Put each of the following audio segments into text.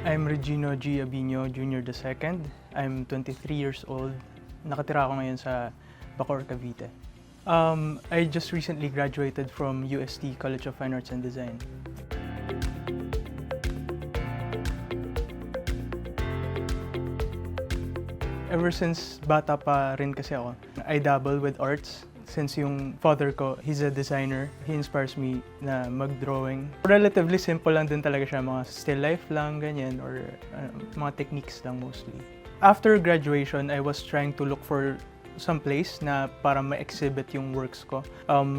I'm Regino G. Abino Jr. II. I'm 23 years old. Nakatira ako ngayon sa Bacoor, Cavite. I just recently graduated from UST College of Fine Arts and Design. Ever since bata pa rin kasi ako, I dabble with arts. Since yung father ko, he's a designer, he inspires me na mag-drawing. Relatively simple lang din talaga siya, mga still life lang, ganyan, or mga techniques lang mostly. After graduation, I was trying to look for some place na para ma-exhibit yung works ko.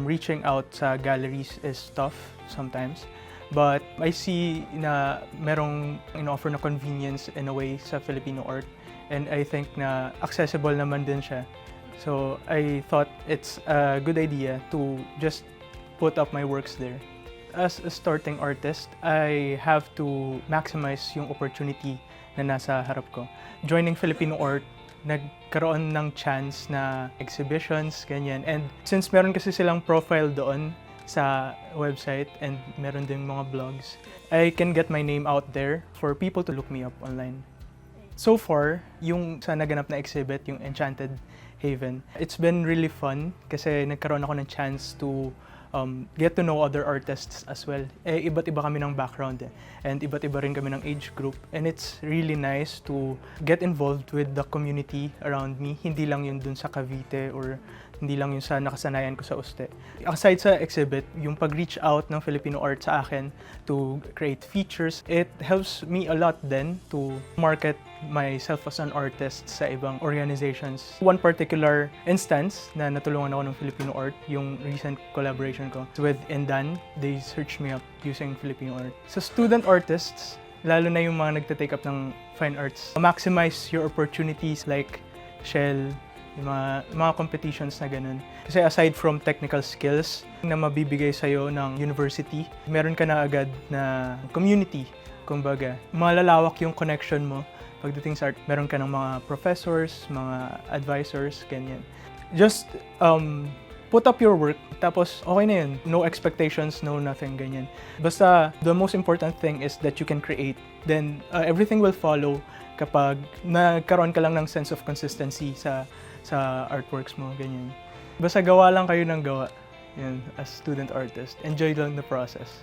Reaching out sa galleries is tough sometimes. But I see na merong in-offer na convenience in a way sa Filipino art. And I think na accessible naman din siya. So I thought it's a good idea to just put up my works there. As a starting artist, I have to maximize yung opportunity na nasa harap ko. Joining Filipino art, nagkaroon ng chance na exhibitions, ganyan. And since meron kasi silang profile doon sa website and meron din mga blogs, I can get my name out there for people to look me up online. So far, yung sa naganap na exhibit, yung Enchanted Haven, it's been really fun kasi nagkaroon ako ng chance to get to know other artists as well. Iba't iba kami ng background and iba't iba rin kami ng age group. And it's really nice to get involved with the community around me. Hindi lang yun dun sa Cavite or hindi lang yun sa nakasanayan ko sa Uste. Aside sa exhibit, yung pag-reach out ng Filipino art sa akin to create features, it helps me a lot then to market myself as an artist sa ibang organizations. One particular instance na natulungan ako ng Filipino art, yung recent collaboration ko with Endan. They searched me up using Filipino art. Sa student artists, lalo na yung mga nagte-take up ng fine arts, maximize your opportunities like Shell, yung mga competitions na ganun. Kasi aside from technical skills na mabibigay sa'yo ng university, meron ka na agad na community, kumbaga. Malalawak yung connection mo pagdating sa art. Meron ka ng mga professors, mga advisors, ganyan. Just put up your work, tapos okay na yun. No expectations, no nothing, ganyan. Basta, the most important thing is that you can create. Then, everything will follow kapag nagkaroon ka lang ng sense of consistency sa artworks mo, ganyan. Basta gawa lang kayo ng gawa, yan, as student artist. Enjoy lang the process.